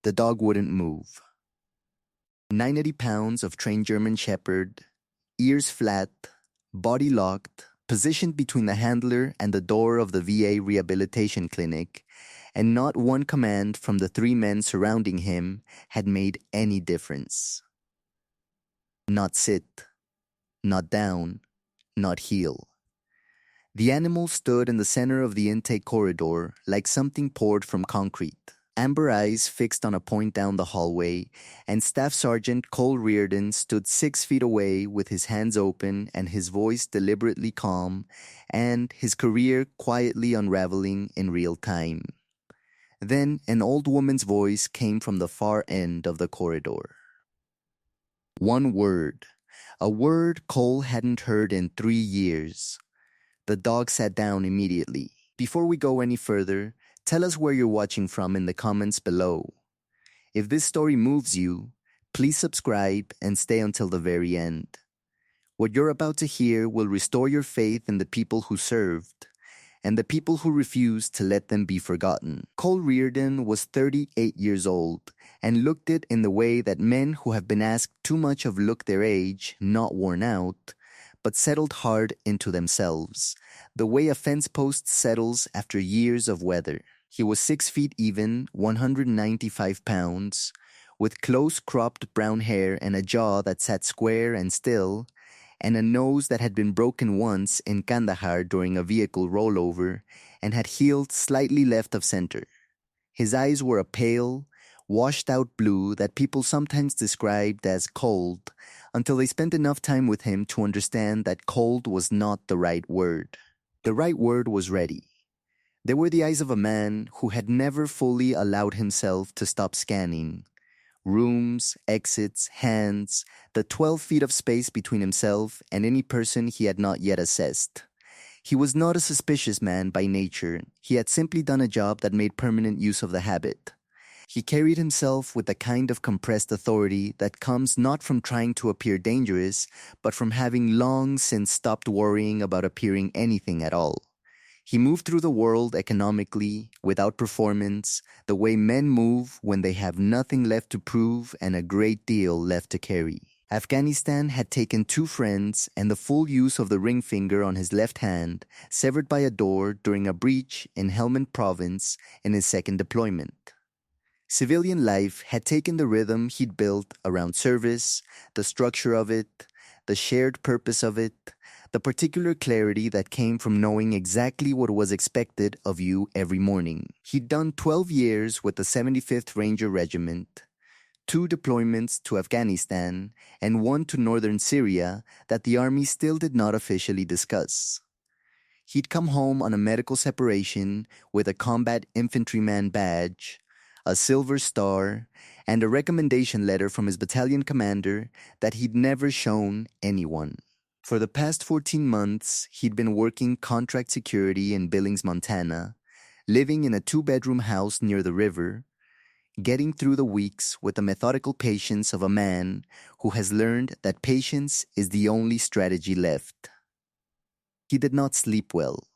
The dog wouldn't move. 90 pounds of trained German Shepherd, ears flat, body locked, positioned between the handler and the door of the VA rehabilitation clinic, and not one command from the three men surrounding him had made any difference. Not sit, not down, not heel. The animal stood in the center of the intake corridor like something poured from concrete. Amber eyes fixed on a point down the hallway, and Staff Sergeant Cole Reardon stood 6 feet away with his hands open and his voice deliberately calm, and his career quietly unraveling in real time. Then an old woman's voice came from the far end of the corridor. One word, a word Cole hadn't heard in 3 years. The dog sat down immediately. Before we go any further, tell us where you're watching from in the comments below. If this story moves you, please subscribe and stay until the very end. What you're about to hear will restore your faith in the people who served and the people who refused to let them be forgotten. Cole Reardon was 38 years old and looked it in the way that men who have been asked too much of look their age, not worn out, but settled hard into themselves, the way a fence post settles after years of weather. He was 6 feet even, 195 pounds, with close cropped brown hair and a jaw that sat square and still, and a nose that had been broken once in Kandahar during a vehicle rollover and had healed slightly left of center. His eyes were a pale, washed-out blue that people sometimes described as cold, until they spent enough time with him to understand that cold was not the right word. The right word was ready. They were the eyes of a man who had never fully allowed himself to stop scanning. Rooms, exits, hands, the 12 feet of space between himself and any person he had not yet assessed. He was not a suspicious man by nature. He had simply done a job that made permanent use of the habit. He carried himself with the kind of compressed authority that comes not from trying to appear dangerous, but from having long since stopped worrying about appearing anything at all. He moved through the world economically, without performance, the way men move when they have nothing left to prove and a great deal left to carry. Afghanistan had taken 2 friends and the full use of the ring finger on his left hand, severed by a door during a breach in Helmand Province in his second deployment. Civilian life had taken the rhythm he'd built around service, the structure of it, the shared purpose of it, the particular clarity that came from knowing exactly what was expected of you every morning. He'd done 12 years with the 75th Ranger Regiment, 2 deployments to Afghanistan, and 1 to northern Syria that the Army still did not officially discuss. He'd come home on a medical separation with a combat infantryman badge, a silver star, and a recommendation letter from his battalion commander that he'd never shown anyone. For the past 14 months, he'd been working contract security in Billings, Montana, living in a 2-bedroom house near the river, getting through the weeks with the methodical patience of a man who has learned that patience is the only strategy left. He did not sleep well.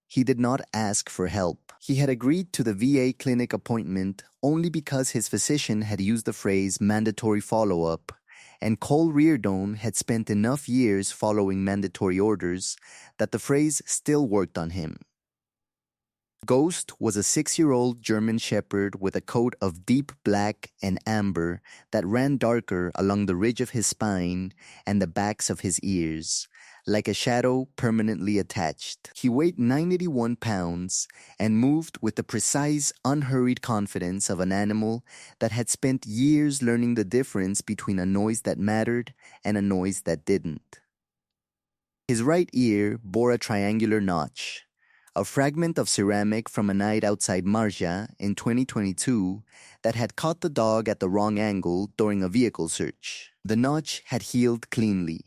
He did not ask for help. He had agreed to the VA clinic appointment only because his physician had used the phrase mandatory follow-up, and Cole Reardon had spent enough years following mandatory orders that the phrase still worked on him. Ghost was a 6-year-old German Shepherd with a coat of deep black and amber that ran darker along the ridge of his spine and the backs of his ears, like a shadow permanently attached. He weighed 91 pounds and moved with the precise, unhurried confidence of an animal that had spent years learning the difference between a noise that mattered and a noise that didn't. His right ear bore a triangular notch, a fragment of ceramic from a night outside Marja in 2022 that had caught the dog at the wrong angle during a vehicle search. The notch had healed cleanly,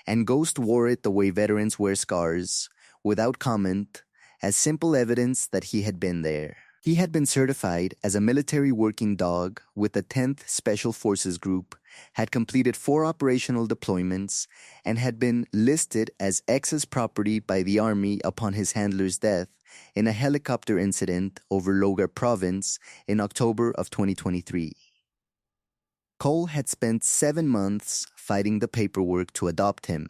and Ghost wore it the way veterans wear scars, without comment, as simple evidence that he had been there. He had been certified as a military working dog with the 10th Special Forces Group, had completed 4 operational deployments, and had been listed as excess property by the Army upon his handler's death in a helicopter incident over Logar Province in October of 2023. Cole had spent 7 months fighting the paperwork to adopt him.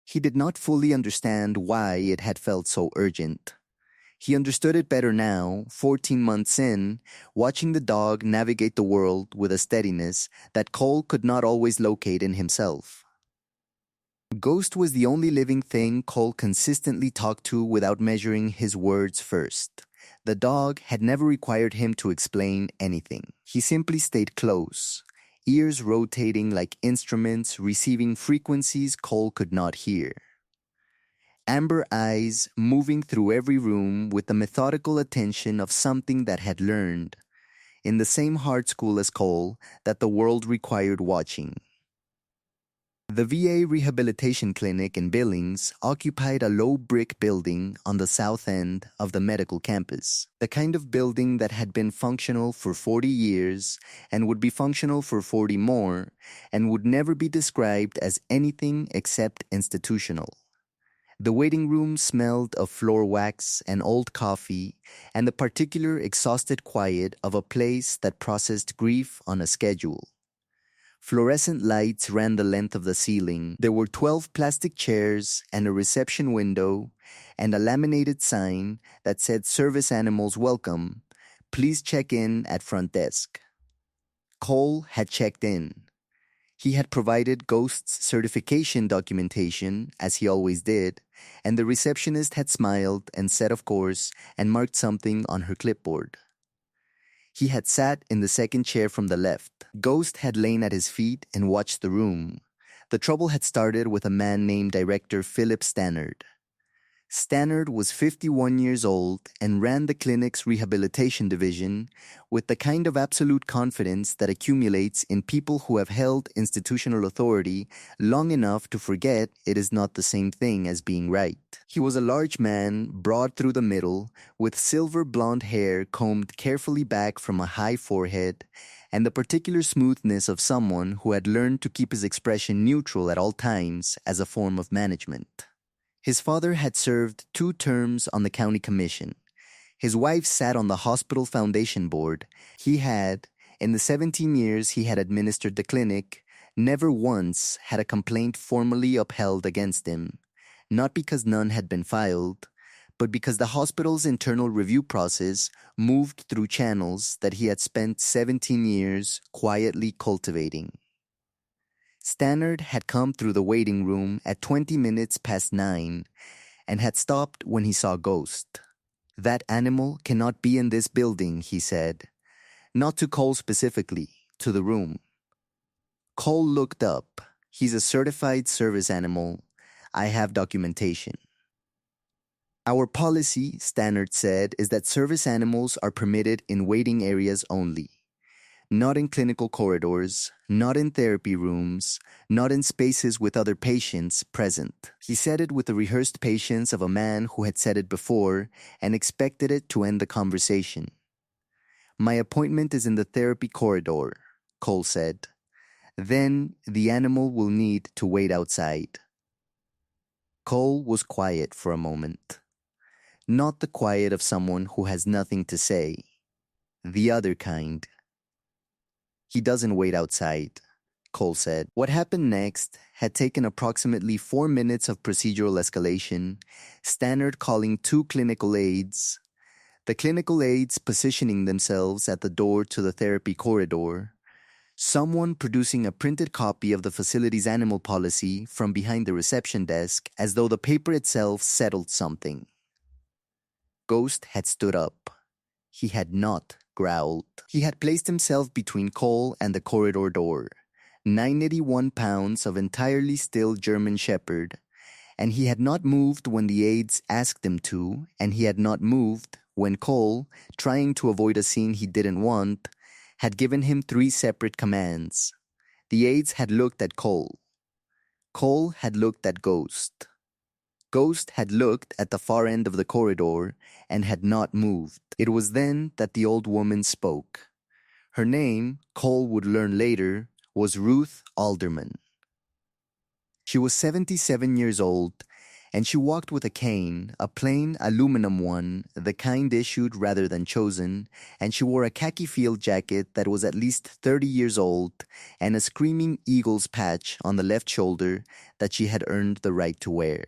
He did not fully understand why it had felt so urgent. He understood it better now, 14 months in, watching the dog navigate the world with a steadiness that Cole could not always locate in himself. Ghost was the only living thing Cole consistently talked to without measuring his words first. The dog had never required him to explain anything. He simply stayed close, ears rotating like instruments receiving frequencies Cole could not hear. Amber eyes moving through every room with the methodical attention of something that had learned, in the same hard school as Cole, that the world required watching. The VA Rehabilitation Clinic in Billings occupied a low brick building on the south end of the medical campus, the kind of building that had been functional for 40 years and would be functional for 40 more and would never be described as anything except institutional. The waiting room smelled of floor wax and old coffee and the particular exhausted quiet of a place that processed grief on a schedule. Fluorescent lights ran the length of the ceiling. There were 12 plastic chairs and a reception window and a laminated sign that said "Service Animals Welcome. Please check in at front desk." Cole had checked in. He had provided Ghost's certification documentation, as he always did, and the receptionist had smiled and said of course and marked something on her clipboard. He had sat in the second chair from the left. Ghost had lain at his feet and watched the room. The trouble had started with a man named Director Philip Stannard. Stannard was 51 years old and ran the clinic's rehabilitation division with the kind of absolute confidence that accumulates in people who have held institutional authority long enough to forget it is not the same thing as being right. He was a large man, broad through the middle, with silver blonde hair combed carefully back from a high forehead, and the particular smoothness of someone who had learned to keep his expression neutral at all times as a form of management. His father had served 2 terms on the county commission. His wife sat on the hospital foundation board. He had, in the 17 years he had administered the clinic, never once had a complaint formally upheld against him, not because none had been filed, but because the hospital's internal review process moved through channels that he had spent 17 years quietly cultivating. Stannard had come through the waiting room at 20 minutes past 9 and had stopped when he saw Ghost. "That animal cannot be in this building," he said. Not to Cole specifically, to the room. Cole looked up. "He's a certified service animal. I have documentation." "Our policy," Stannard said, "is that service animals are permitted in waiting areas only. Not in clinical corridors, not in therapy rooms, not in spaces with other patients present." He said it with the rehearsed patience of a man who had said it before and expected it to end the conversation. "My appointment is in the therapy corridor," Cole said. "Then the animal will need to wait outside." Cole was quiet for a moment. Not the quiet of someone who has nothing to say. The other kind. "He doesn't wait outside," Cole said. What happened next had taken approximately 4 minutes of procedural escalation, Stannard calling 2 clinical aides, the clinical aides positioning themselves at the door to the therapy corridor, someone producing a printed copy of the facility's animal policy from behind the reception desk as though the paper itself settled something. Ghost had stood up. He had not growled. He had placed himself between Cole and the corridor door, 981 pounds of entirely still German Shepherd, and he had not moved when the aides asked him to, and he had not moved when Cole, trying to avoid a scene he didn't want, had given him 3 separate commands. The aides had looked at Cole. Cole had looked at Ghost. Ghost had looked at the far end of the corridor and had not moved. It was then that the old woman spoke. Her name, Cole would learn later, was Ruth Alderman. She was 77 years old And she walked with a cane, a plain aluminum one, the kind issued rather than chosen, and she wore a khaki field jacket that was at least 30 years old, and a screaming eagle's patch on the left shoulder that she had earned the right to wear.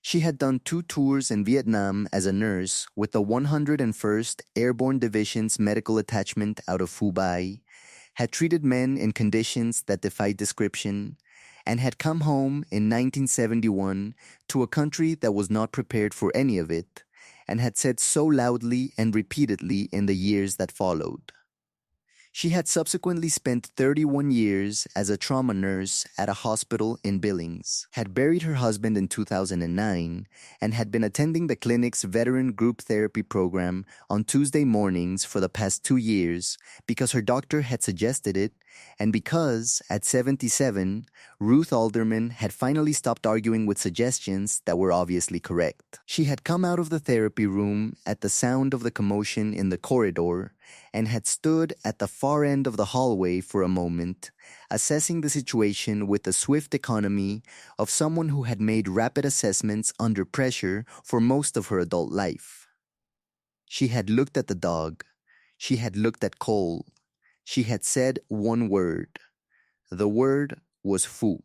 She had done 2 tours in Vietnam as a nurse with the 101st Airborne Division's medical attachment out of Phu Bai, had treated men in conditions that defied description, and had come home in 1971 to a country that was not prepared for any of it, and had said so loudly and repeatedly in the years that followed. She had subsequently spent 31 years as a trauma nurse at a hospital in Billings, had buried her husband in 2009, and had been attending the clinic's veteran group therapy program on Tuesday mornings for the past 2 years because her doctor had suggested it, and because, at 77, Ruth Alderman had finally stopped arguing with suggestions that were obviously correct. She had come out of the therapy room at the sound of the commotion in the corridor and had stood at the far end of the hallway for a moment, assessing the situation with the swift economy of someone who had made rapid assessments under pressure for most of her adult life. She had looked at the dog. She had looked at Cole. She had said one word. The word was Fu.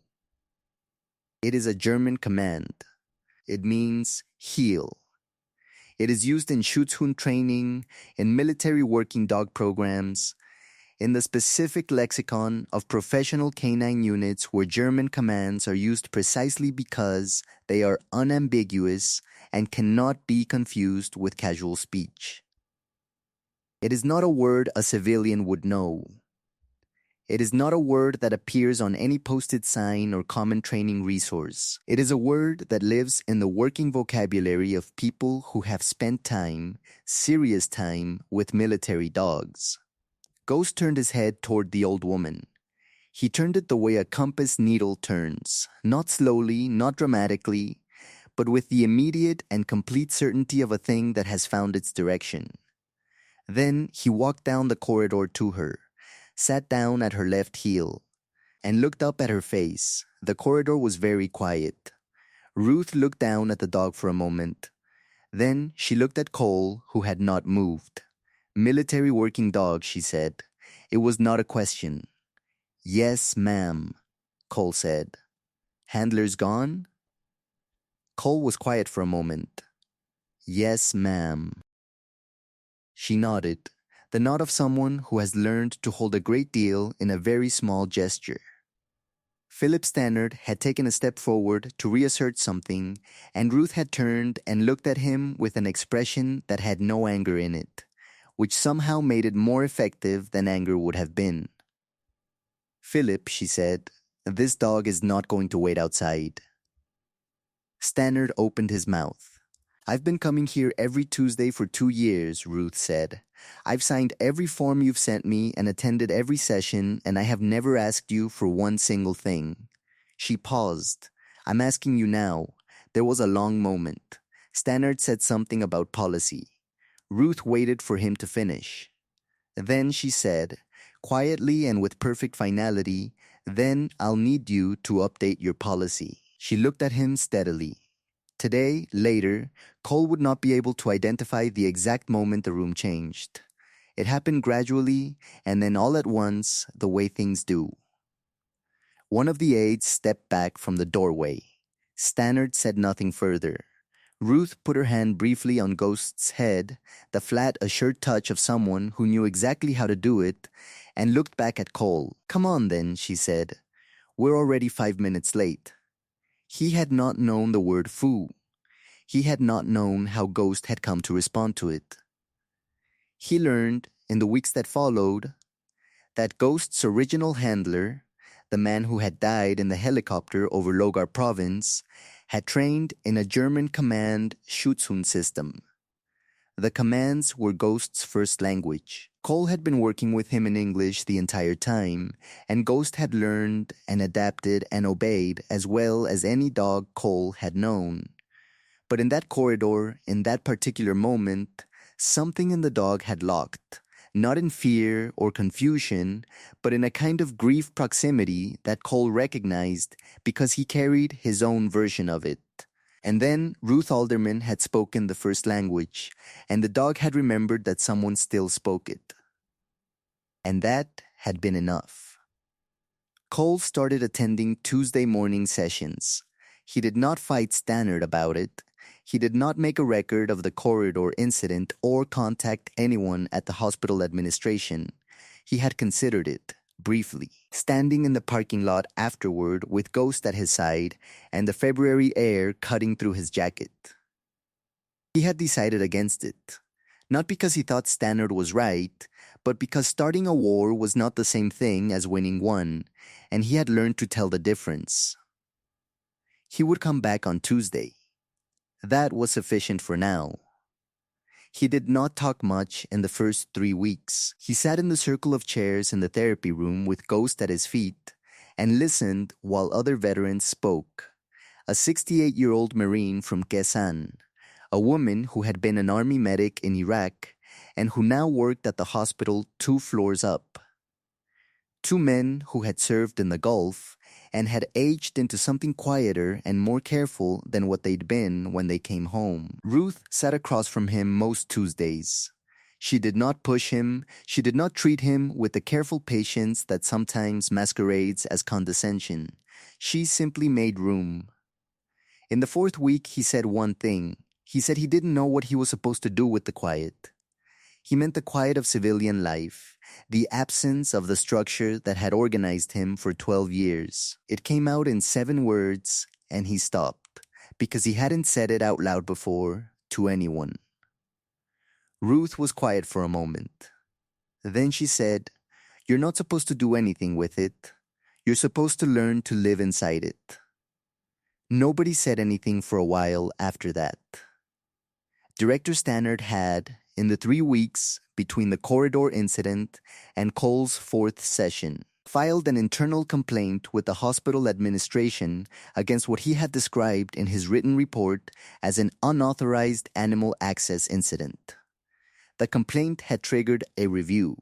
It is a German command. It means heel. It is used in Schutzhund training, in military working dog programs, in the specific lexicon of professional canine units where German commands are used precisely because they are unambiguous and cannot be confused with casual speech. It is not a word a civilian would know. It is not a word that appears on any posted sign or common training resource. It is a word that lives in the working vocabulary of people who have spent time, serious time, with military dogs. Ghost turned his head toward the old woman. He turned it the way a compass needle turns, not slowly, not dramatically, but with the immediate and complete certainty of a thing that has found its direction. Then he walked down the corridor to her, sat down at her left heel, and looked up at her face. The corridor was very quiet. Ruth looked down at the dog for a moment. Then she looked at Cole, who had not moved. Military working dog, she said. It was not a question. Yes, ma'am, Cole said. Handler's gone? Cole was quiet for a moment. Yes, ma'am. She nodded, the nod of someone who has learned to hold a great deal in a very small gesture. Philip Stannard had taken a step forward to reassert something, and Ruth had turned and looked at him with an expression that had no anger in it, which somehow made it more effective than anger would have been. Philip, she said, this dog is not going to wait outside. Stannard opened his mouth. I've been coming here every Tuesday for 2 years, Ruth said. I've signed every form you've sent me and attended every session, and I have never asked you for one single thing. She paused. I'm asking you now. There was a long moment. Stannard said something about policy. Ruth waited for him to finish. Then she said, quietly and with perfect finality, then I'll need you to update your policy. She looked at him steadily. Today, later, Cole would not be able to identify the exact moment the room changed. It happened gradually, and then all at once, the way things do. One of the aides stepped back from the doorway. Stannard said nothing further. Ruth put her hand briefly on Ghost's head, the flat, assured touch of someone who knew exactly how to do it, and looked back at Cole. Come on then, she said. We're already 5 minutes late. He had not known the word Fu. He had not known how Ghost had come to respond to it. He learned, in the weeks that followed, that Ghost's original handler, the man who had died in the helicopter over Logar province, had trained in a German command Schutzhund system. The commands were Ghost's first language. Cole had been working with him in English the entire time, and Ghost had learned and adapted and obeyed as well as any dog Cole had known. But in that corridor, in that particular moment, something in the dog had locked, not in fear or confusion, but in a kind of grief proximity that Cole recognized because he carried his own version of it. And then Ruth Alderman had spoken the first language, and the dog had remembered that someone still spoke it. And that had been enough. Cole started attending Tuesday morning sessions. He did not fight Stannard about it. He did not make a record of the corridor incident or contact anyone at the hospital administration. He had considered it, briefly, standing in the parking lot afterward with Ghost at his side and the February air cutting through his jacket. He had decided against it, not because he thought Stannard was right, but because starting a war was not the same thing as winning one, and he had learned to tell the difference. He would come back on Tuesday. That was sufficient for now. He did not talk much in the first 3 weeks. He sat in the circle of chairs in the therapy room with Ghost at his feet and listened while other veterans spoke. A 68-year-old Marine from Quezon, a woman who had been an army medic in Iraq and who now worked at the hospital 2 floors up. 2 men who had served in the Gulf and had aged into something quieter and more careful than what they'd been when they came home. Ruth sat across from him most Tuesdays. She did not push him, she did not treat him with the careful patience that sometimes masquerades as condescension. She simply made room. In the 4th week, he said one thing. He said he didn't know what he was supposed to do with the quiet. He meant the quiet of civilian life, the absence of the structure that had organized him for 12 years. It came out in 7 words, and he stopped, because he hadn't said it out loud before to anyone. Ruth was quiet for a moment. Then she said, "You're not supposed to do anything with it. You're supposed to learn to live inside it." Nobody said anything for a while after that. Director Stannard had, in the 3 weeks between the corridor incident and Cole's 4th session, filed an internal complaint with the hospital administration against what he had described in his written report as an unauthorized animal access incident. The complaint had triggered a review.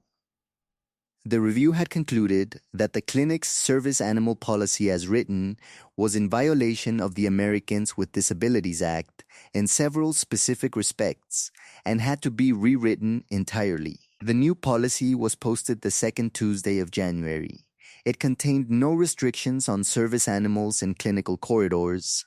The review had concluded that the clinic's service animal policy as written was in violation of the Americans with Disabilities Act in several specific respects and had to be rewritten entirely. The new policy was posted the 2nd Tuesday of January. It contained no restrictions on service animals in clinical corridors.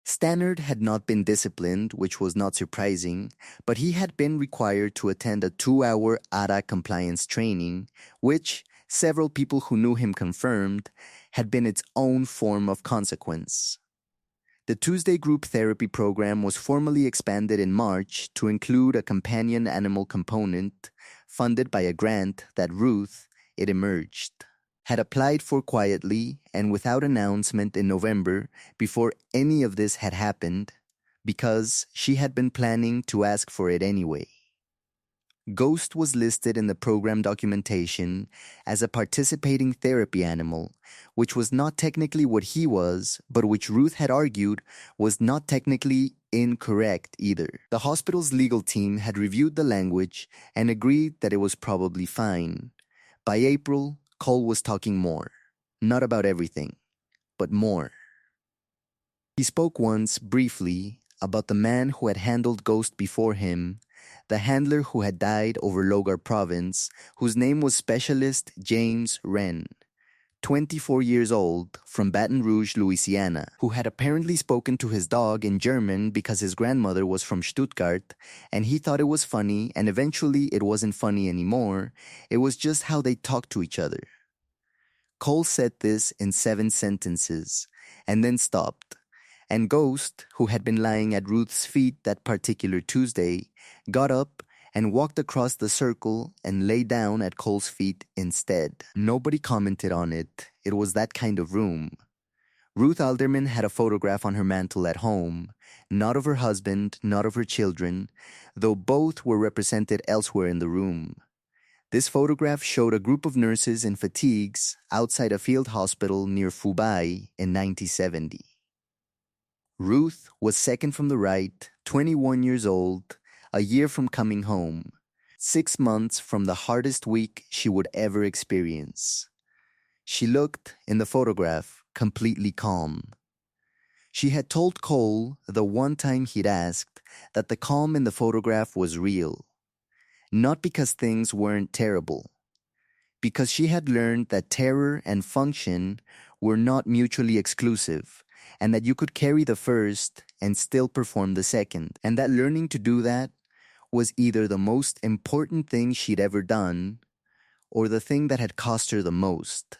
Stannard had not been disciplined, which was not surprising, but he had been required to attend a 2-hour ARA compliance training, which, several people who knew him confirmed, had been its own form of consequence. The Tuesday group therapy program was formally expanded in March to include a companion animal component, funded by a grant that Ruth, it emerged, had applied for quietly and without announcement in November before any of this had happened, because she had been planning to ask for it anyway. Ghost was listed in the program documentation as a participating therapy animal, which was not technically what he was, but which Ruth had argued was not technically incorrect either. The hospital's legal team had reviewed the language and agreed that it was probably fine. By April, Cole was talking more. Not about everything, but more. He spoke once, briefly, about the man who had handled Ghost before him, the handler who had died over Logar Province, whose name was Specialist James Wren, 24 years old, from Baton Rouge, Louisiana, who had apparently spoken to his dog in German because his grandmother was from Stuttgart, and he thought it was funny, and eventually it wasn't funny anymore. It was just how they talked to each other. Cole said this in 7 sentences, and then stopped. And Ghost, who had been lying at Ruth's feet that particular Tuesday, got up and walked across the circle and lay down at Cole's feet instead. Nobody commented on it. It was that kind of room. Ruth Alderman had a photograph on her mantle at home, not of her husband, not of her children, though both were represented elsewhere in the room. This photograph showed a group of nurses in fatigues outside a field hospital near Fubai in 1970. Ruth was second from the right, 21 years old, a year from coming home. 6 months from the hardest week she would ever experience. She looked, in the photograph, completely calm. She had told Cole the one time he'd asked that the calm in the photograph was real. Not because things weren't terrible, because she had learned that terror and function were not mutually exclusive, and that you could carry the first and still perform the second, and that learning to do that was either the most important thing she'd ever done or the thing that had cost her the most,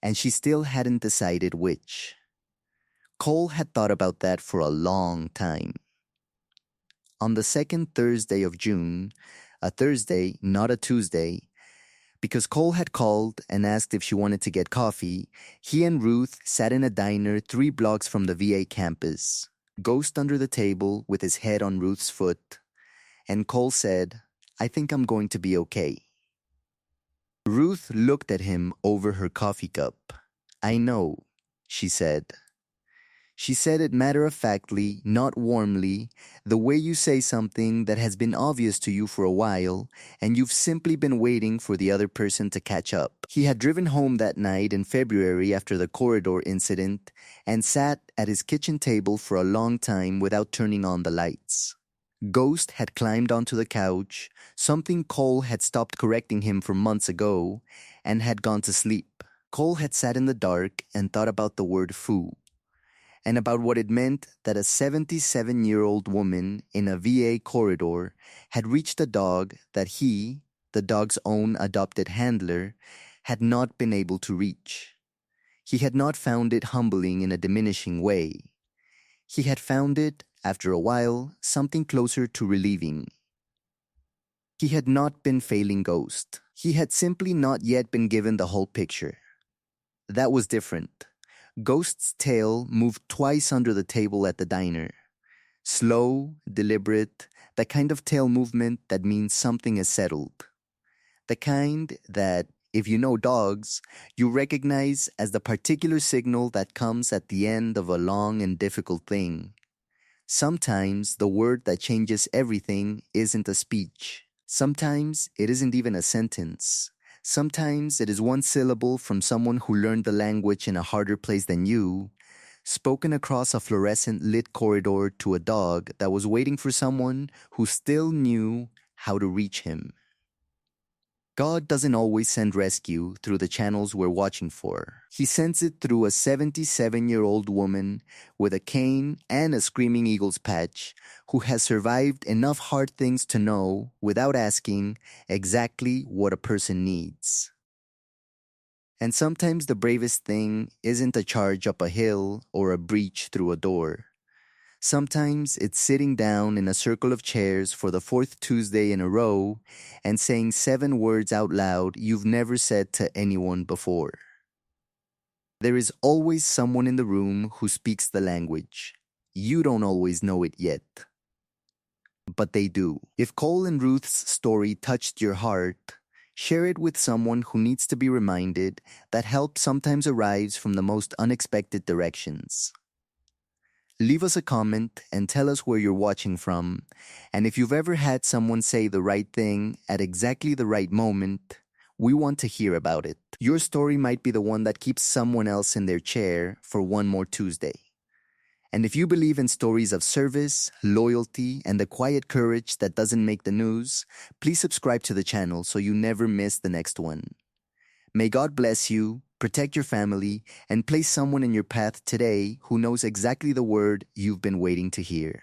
and she still hadn't decided which. Cole had thought about that for a long time. On the second Thursday of June, a Thursday, not a Tuesday, because Cole had called and asked if she wanted to get coffee, he and Ruth sat in a diner 3 blocks from the VA campus, Ghost under the table with his head on Ruth's foot, and Cole said, "I think I'm going to be okay." Ruth looked at him over her coffee cup. "I know," she said. She said it matter-of-factly, not warmly, the way you say something that has been obvious to you for a while, and you've simply been waiting for the other person to catch up. He had driven home that night in February after the corridor incident and sat at his kitchen table for a long time without turning on the lights. Ghost had climbed onto the couch, something Cole had stopped correcting him for months ago, and had gone to sleep. Cole had sat in the dark and thought about the word foo, and about what it meant that a 77-year-old woman in a VA corridor had reached a dog that he, the dog's own adopted handler, had not been able to reach. He had not found it humbling in a diminishing way. He had found it, after a while, something closer to relieving. He had not been failing Ghost. He had simply not yet been given the whole picture. That was different. Ghost's tail moved twice under the table at the diner. Slow, deliberate, the kind of tail movement that means something is settled. The kind that, if you know dogs, you recognize as the particular signal that comes at the end of a long and difficult thing. Sometimes the word that changes everything isn't a speech. Sometimes it isn't even a sentence. Sometimes it is one syllable from someone who learned the language in a harder place than you, spoken across a fluorescent lit corridor to a dog that was waiting for someone who still knew how to reach him. God doesn't always send rescue through the channels we're watching for. He sends it through a 77-year-old woman with a cane and a screaming eagle's patch who has survived enough hard things to know, without asking, exactly what a person needs. And sometimes the bravest thing isn't a charge up a hill or a breach through a door. Sometimes it's sitting down in a circle of chairs for the 4th Tuesday in a row and saying 7 words out loud you've never said to anyone before. There is always someone in the room who speaks the language. You don't always know it yet, but they do. If Cole and Ruth's story touched your heart, share it with someone who needs to be reminded that help sometimes arrives from the most unexpected directions. Leave us a comment and tell us where you're watching from, and if you've ever had someone say the right thing at exactly the right moment, we want to hear about it. Your story might be the one that keeps someone else in their chair for one more Tuesday. And if you believe in stories of service, loyalty, and the quiet courage that doesn't make the news, please subscribe to the channel so you never miss the next one. May God bless you, protect your family, and place someone in your path today who knows exactly the word you've been waiting to hear.